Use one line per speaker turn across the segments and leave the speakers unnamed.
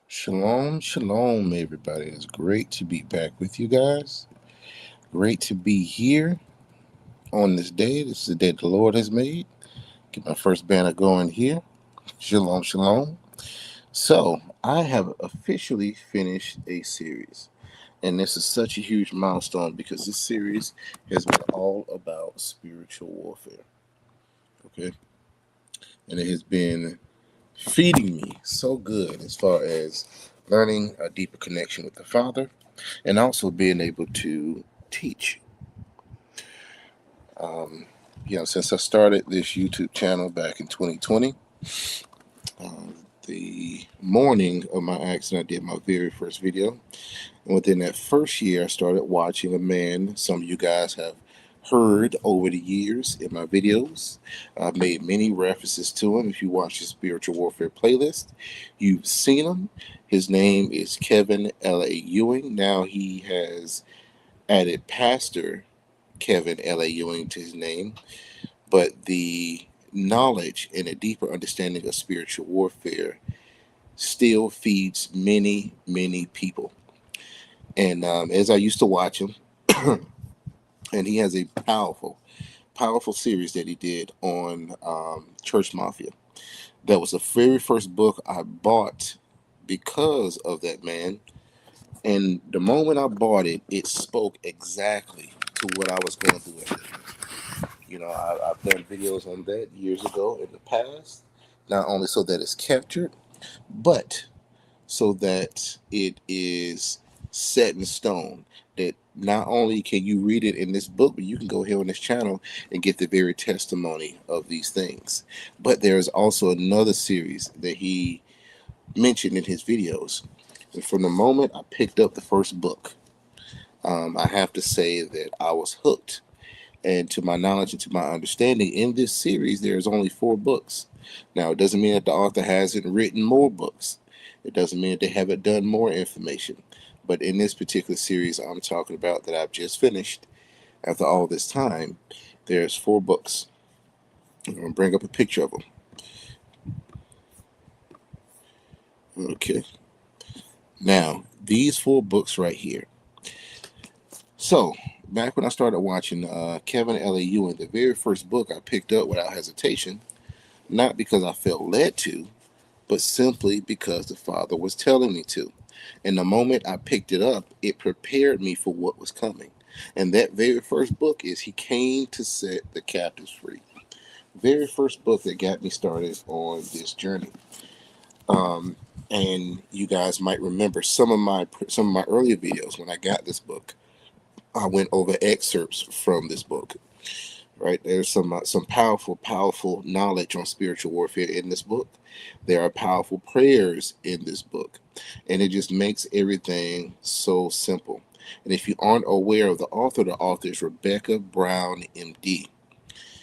Shalom, shalom, everybody. It's great to be back with you guys. Great to be here on this day. This is the day the Lord has made. Get my first banner going here. Shalom, shalom. So, I have officially finished a series. And this is such a huge milestone because this series has been all about spiritual warfare. Okay? And it has been feeding me so good as far as learning a deeper connection with the Father and also being able to teach. Since I started this YouTube channel back in 2020, the morning of my accident, I did my very first video. And within that first year, I started watching a man some of you guys have heard over the years in my videos. I've made many references to him. If you watch the Spiritual Warfare playlist, you've seen him. His name is Kevin L.A. Ewing. Now he has added Pastor Kevin L.A. Ewing to his name, but the knowledge and a deeper understanding of spiritual warfare still feeds many, many people. And as I used to watch him, and he has a powerful, powerful series that he did on Church Mafia. That was the very first book I bought because of that man. And the moment I bought it, it spoke exactly to what I was going through at the time. I've done videos on that years ago in the past, not only so that it's captured, but so that it is set in stone. That not only can you read it in this book, but you can go here on this channel and get the very testimony of these things. But there's also another series that he mentioned in his videos. And from the moment I picked up the first book, I have to say that I was hooked. And to my knowledge and to my understanding, in this series, there's only 4 books. Now, it doesn't mean that the author hasn't written more books. It doesn't mean that they haven't done more information. But in this particular series I'm talking about that I've just finished, after all this time, there's 4 books. I'm going to bring up a picture of them. Okay. Now, these 4 books right here. So, back when I started watching Kevin L.A. Ewing, the very first book I picked up without hesitation, not because I felt led to, but simply because the Father was telling me to. And the moment I picked it up, it prepared me for what was coming. And that very first book is He Came to Set the Captives Free. Very first book that got me started on this journey. And you guys might remember some of my earlier videos when I got this book. I went over excerpts from this book. Right, there's some powerful knowledge on spiritual warfare in this book. There are powerful prayers in this book, and it just makes everything so simple. And if you aren't aware of the author is Rebecca Brown, MD.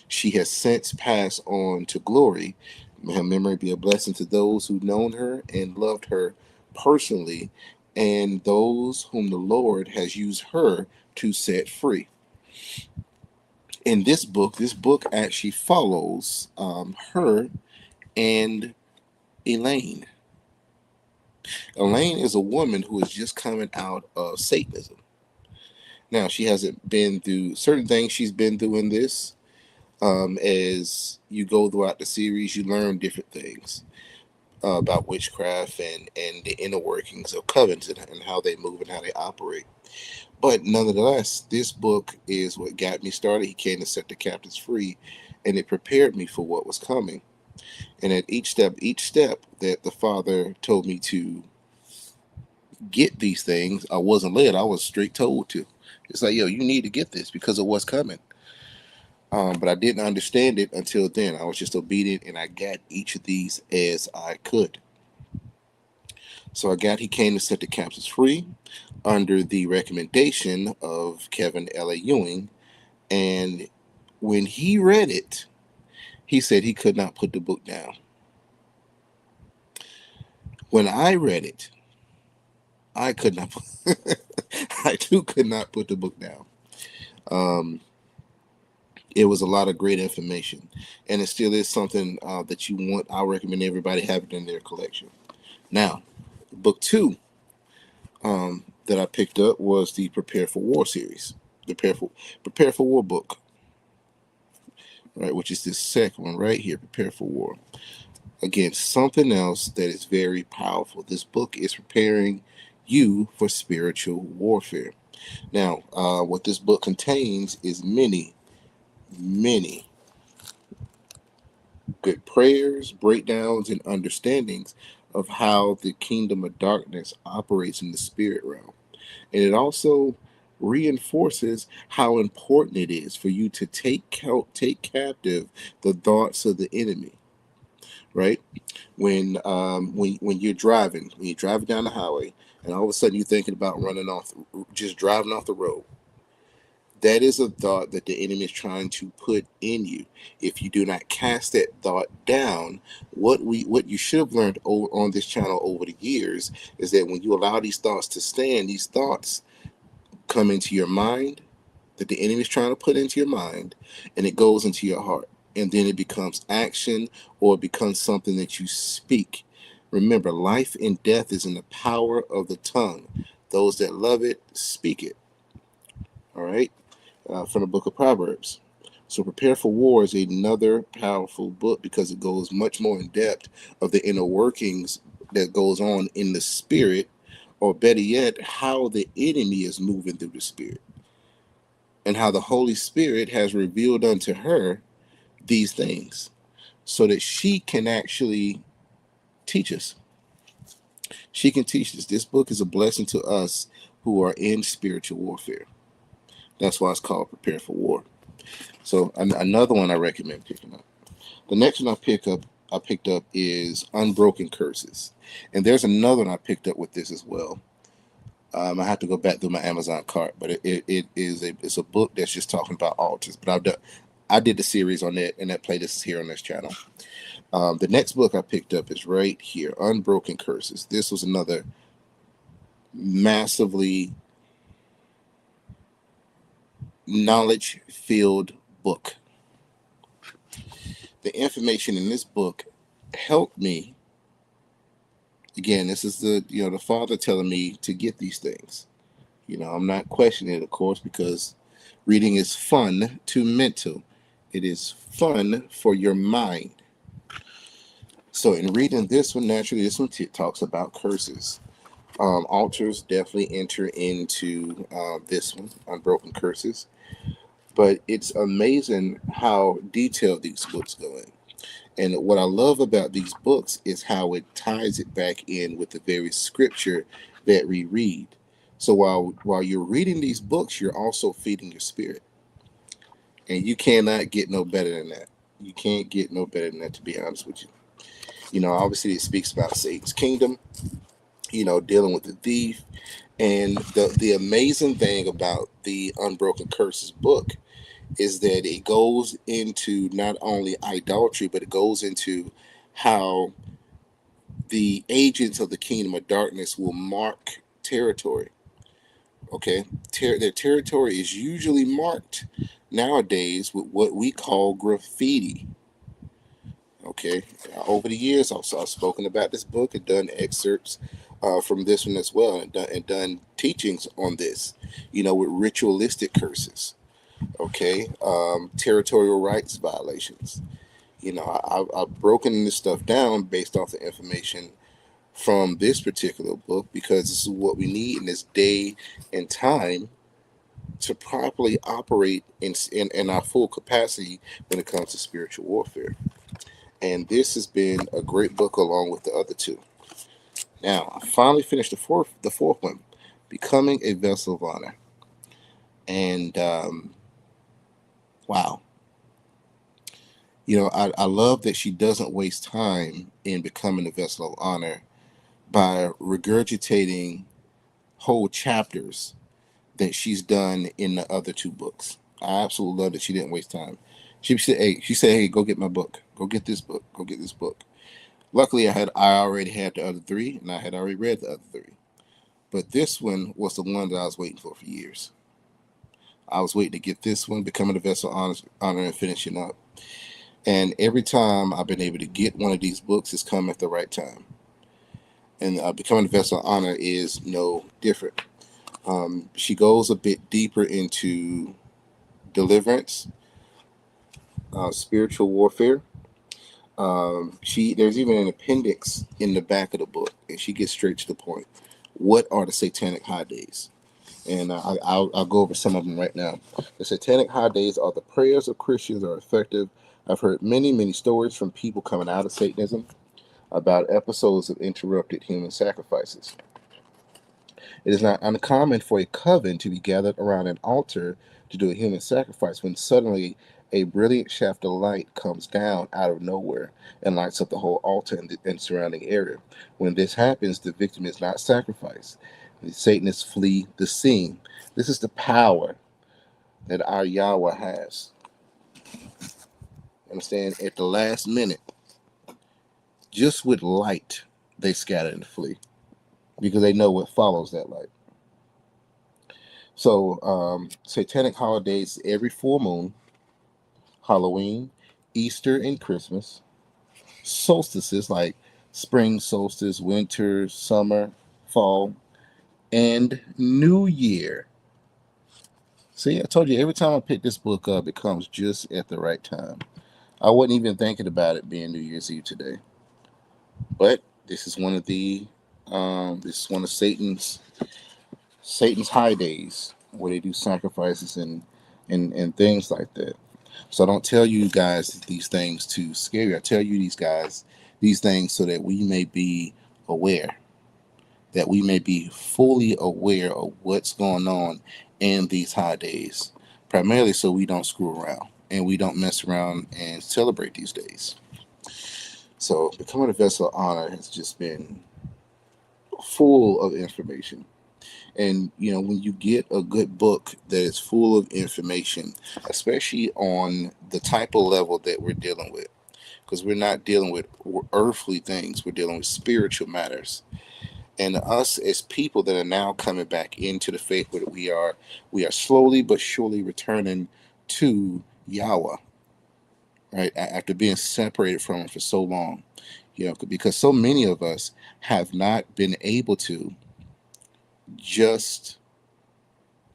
She has since passed on to glory. May her memory be a blessing to those who've known her and loved her personally, and those whom the Lord has used her to set free. In this book actually follows her and Elaine. Elaine is a woman who is just coming out of Satanism. Now, she hasn't been through certain things she's been through in this. As you go throughout the series, you learn different things about witchcraft and the inner workings of covens and how they move and how they operate. But nonetheless, this book is what got me started. He came to set the captives free, and it prepared me for what was coming. And at each step that the Father told me to get these things, I wasn't led. I was straight told to. It's like, yo, you need to get this because of what's coming. But I didn't understand it until then. I was just obedient, and I got each of these as I could. So I got He Came to Set the Captives Free under the recommendation of Kevin L.A. Ewing. And when he read it, he said he could not put the book down. When I read it, I could not. I too could not put the book down. Um, it was a lot of great information, and it still is something that you want. I recommend everybody have it in their collection. Now, book two that I picked up was the Prepare for War series, the Prepare for War book, right? Which is this second one right here, Prepare for War. Again, something else that is very powerful. This book is preparing you for spiritual warfare. Now, what this book contains is many, many good prayers, breakdowns, and understandings of how the kingdom of darkness operates in the spirit realm. And it also reinforces how important it is for you to take captive the thoughts of the enemy, right? When you're driving down the highway, and all of a sudden you're thinking about running off, just driving off the road. That is a thought that the enemy is trying to put in you. If you do not cast that thought down, what you should have learned on this channel over the years is that when you allow these thoughts to stand, these thoughts come into your mind, that the enemy is trying to put into your mind, and it goes into your heart. And then it becomes action, or it becomes something that you speak. Remember, life and death is in the power of the tongue. Those that love it, speak it. All right? From the book of Proverbs. So Prepare for War is another powerful book because it goes much more in depth of the inner workings that goes on in the spirit, or better yet, how the enemy is moving through the spirit, and how the Holy Spirit has revealed unto her these things so that she can actually teach us. She can teach us. This book is a blessing to us who are in spiritual warfare. That's why it's called Prepare for War. So another one I recommend picking up. The next one I picked up is Unbroken Curses, and there's another one I picked up with this as well. I have to go back through my Amazon cart, but it's a book that's just talking about altars. But I did the series on that, and that playlist is here on this channel. The next book I picked up is right here, Unbroken Curses. This was another massively knowledge-filled book. The information in this book helped me. Again, this is the Father telling me to get these things. I'm not questioning it, of course, because reading is fun to mental. It is fun for your mind. So in reading this one, naturally, this one talks about curses. Altars definitely enter into this one, Unbroken Curses. But it's amazing how detailed these books go in. And what I love about these books is how it ties it back in with the very scripture that we read. So while you're reading these books, you're also feeding your spirit. And you cannot get no better than that. You can't get no better than that, to be honest with you. Obviously it speaks about Satan's kingdom, dealing with the thief. And the amazing thing about the Unbroken Curses book is that it goes into not only idolatry, but it goes into how the agents of the kingdom of darkness will mark territory. Okay, their territory is usually marked nowadays with what we call graffiti. Okay, over the years, I've spoken about this book and done excerpts from this one as well, and done teachings on this. With ritualistic curses. Okay, territorial rights violations. I've broken this stuff down based off the information from this particular book, because this is what we need in this day and time to properly operate in our full capacity when it comes to spiritual warfare. And this has been a great book along with the other two. Now, I finally finished the fourth one, Becoming a Vessel of Honor. And wow. I love that she doesn't waste time in becoming a vessel of honor by regurgitating whole chapters that she's done in the other two books. I absolutely love that she didn't waste time. She said, hey, go get my book. Go get this book. Go get this book. Luckily, I already had the other three, and I had already read the other three. But this one was the one that I was waiting for years. I was waiting to get this one, becoming a vessel honor and finishing up. And every time I've been able to get one of these books, it's come at the right time. And becoming a vessel of honor is no different. She goes a bit deeper into deliverance, spiritual warfare. She There's even an appendix in the back of the book, and she gets straight to the point. What are the satanic high days? And I'll go over some of them right now. The satanic high days are the prayers of Christians are effective. I've heard many stories from people coming out of Satanism about episodes of interrupted human sacrifices. It is not uncommon for a coven to be gathered around an altar to do a human sacrifice when suddenly a brilliant shaft of light comes down out of nowhere and lights up the whole altar and surrounding area. When this happens, the victim is not sacrificed. The Satanists flee the scene. This is the power that our Yahweh has. Understand? At the last minute, just with light, they scatter and flee because they know what follows that light. So, satanic holidays every full moon, Halloween, Easter, and Christmas. Solstices like spring solstice, winter, summer, fall, and New Year. See, I told you every time I pick this book up, it comes just at the right time. I wasn't even thinking about it being New Year's Eve today, but this is one of Satan's high days where they do sacrifices and things like that. So I don't tell you guys these things to scare you. I tell you these things so that we may be aware, that we may be fully aware of what's going on in these high days, primarily so we don't screw around and we don't mess around and celebrate these days. So becoming a vessel of honor has just been full of information. And when you get a good book that is full of information, especially on the type of level that we're dealing with, because we're not dealing with earthly things, we're dealing with spiritual matters. And us as people that are now coming back into the faith where we are slowly but surely returning to Yahweh, right? After being separated from him for so long, because so many of us have not been able to just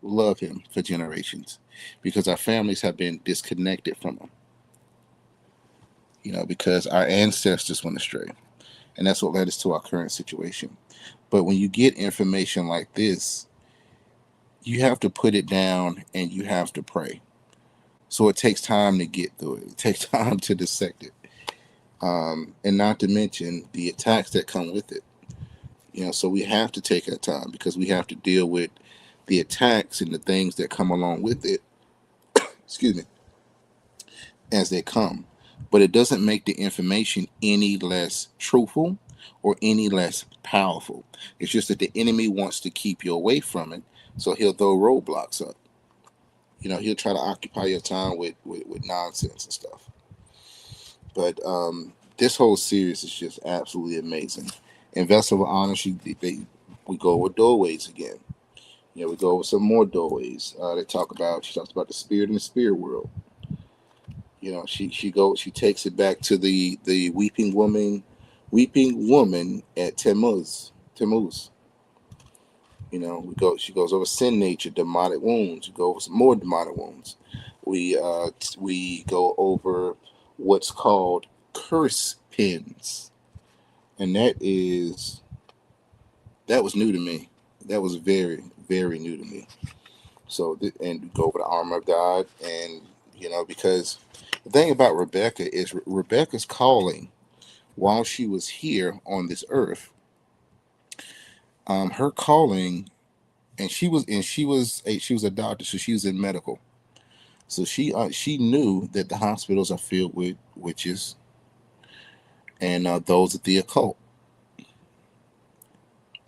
love him for generations because our families have been disconnected from him, because our ancestors went astray. And that's what led us to our current situation. But when you get information like this, you have to put it down and you have to pray. So it takes time to get through it. It takes time to dissect it. And not to mention the attacks that come with it. So we have to take our time because we have to deal with the attacks and the things that come along with it, excuse me, as they come. But it doesn't make the information any less truthful or any less powerful. It's just that the enemy wants to keep you away from it, so he'll throw roadblocks up. He'll try to occupy your time with nonsense and stuff. But this whole series is just absolutely amazing. And Vessel of Honor, we go over doorways again. We go over some more doorways. She talks about the spirit in the spirit world. She takes it back to the weeping woman at Tammuz. She goes over sin nature, demonic wounds. We go over some more demonic wounds. We go over what's called curse pins, and that was new to me. That was very, very new to me. So, and we go over the armor of God, and because the thing about Rebecca is Rebecca's calling while she was here on this earth. Her calling, and she was a doctor, so she was in medical. So she knew that the hospitals are filled with witches and those of the occult,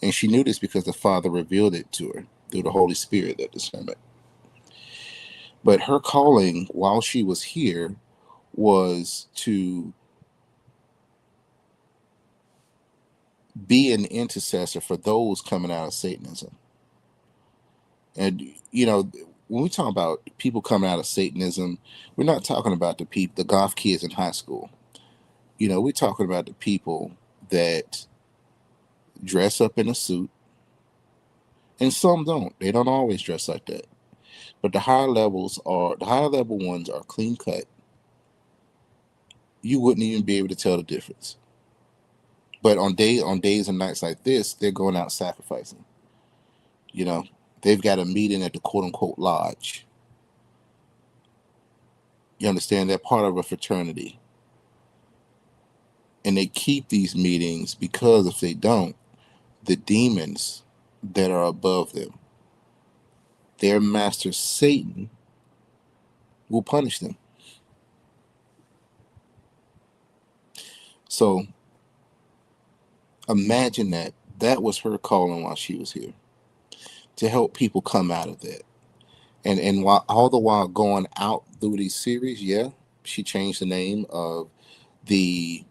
and she knew this because the Father revealed it to her through the Holy Spirit at this time. But her calling while she was here was to be an intercessor for those coming out of Satanism. And when we talk about people coming out of Satanism, we're not talking about the goth kids in high school. We're talking about the people that dress up in a suit, and some don't. They don't always dress like that. But the higher level ones are clean cut. You wouldn't even be able to tell the difference. But on days and nights like this, they're going out sacrificing. They've got a meeting at the quote unquote lodge. You understand? They're part of a fraternity. And they keep these meetings because if they don't, the demons that are above them, their master Satan, will punish them. So imagine that was her calling while she was here, to help people come out of that. And while all the while going out through these series, she changed the name of the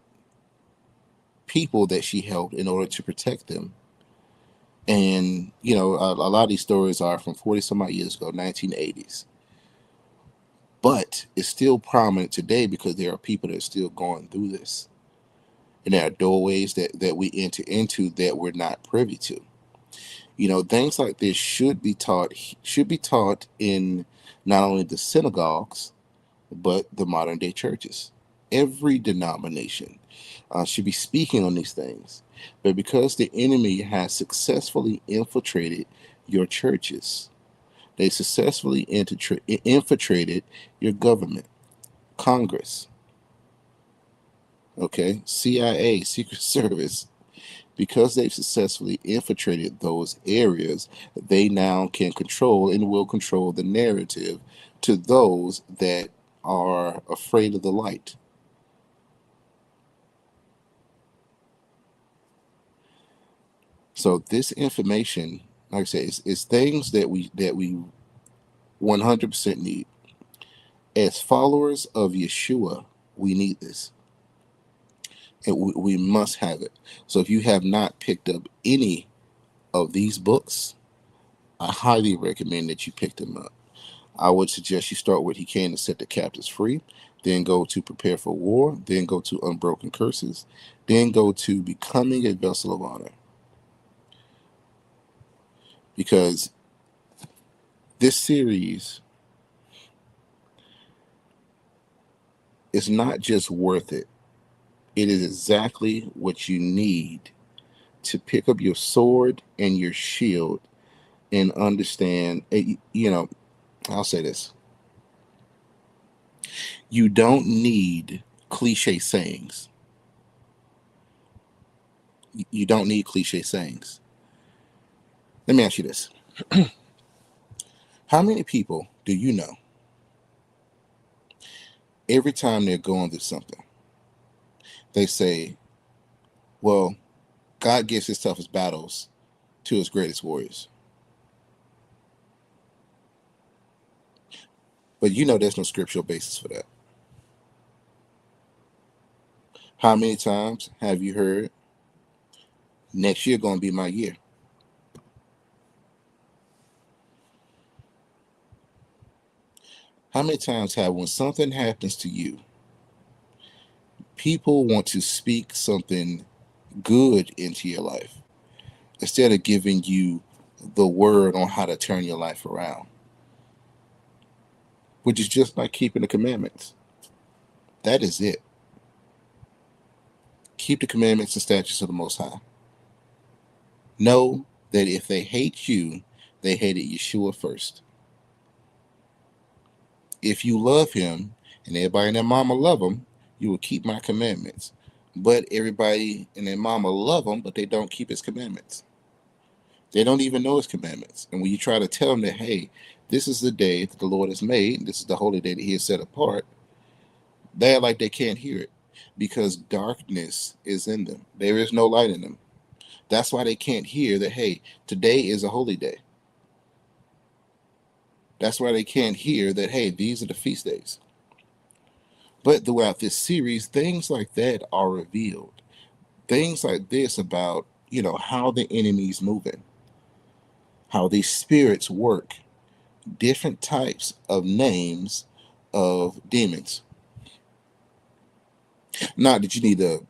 people that she helped in order to protect them. And a lot of these stories are from 40 some odd years ago, 1980s. But it's still prominent today because there are people that are still going through this. And there are doorways that we enter into that we're not privy to. Things like this should be taught in not only the synagogues, but the modern day churches. Every denomination should be speaking on these things. But because the enemy has successfully infiltrated your churches, they successfully infiltrated your government, Congress, okay, CIA, Secret Service. Because they've successfully infiltrated those areas, they now can control and will control the narrative to those that are afraid of the light. So this information, like I say, is things that we 100% need. As followers of Yeshua, we need this. And we must have it. So if you have not picked up any of these books, I highly recommend that you pick them up. I would suggest you start with He Came to Set the Captives Free, then go to Prepare for War, then go to Unbroken Curses, then go to Becoming a Vessel of Honor. Because this series is not just worth it. It is exactly what you need to pick up your sword and your shield and understand, I'll say this. You don't need cliche sayings. You don't need cliche sayings. Let me ask you this. How many people do you know, every time they're going through something, they say, well, God gives his toughest battles to his greatest warriors? But there's no scriptural basis for that. How many times have you heard, next year going to be my year? How many times have, when something happens to you, people want to speak something good into your life instead of giving you the word on how to turn your life around, which is just by keeping the commandments? That is it. Keep the commandments and statutes of the Most High. Know that if they hate you, they hated Yeshua first. If you love him, and everybody and their mama love him, you will keep my commandments. But everybody and their mama love him, but they don't keep his commandments. They don't even know his commandments. And when you try to tell them that, hey, this is the day that the Lord has made, this is the holy day that he has set apart, they're like they can't hear it because darkness is in them. There is no light in them. That's why they can't hear that, hey, today is a holy day. That's why they can't hear that, hey, these are the feast days. But throughout this series, things like that are revealed. Things like this about, how the enemy's moving, how these spirits work, different types of names of demons. Not that you need to,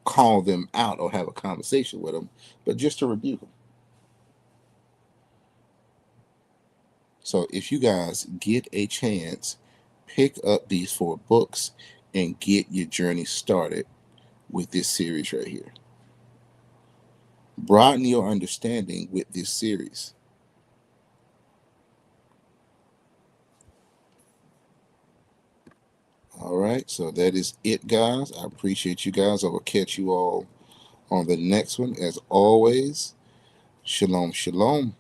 call them out or have a conversation with them, but just to rebuke them. So if you guys get a chance, pick up these 4 books and get your journey started with this series right here. Broaden your understanding with this series. All right, so that is it, guys. I appreciate you guys. I will catch you all on the next one. As always, shalom, shalom.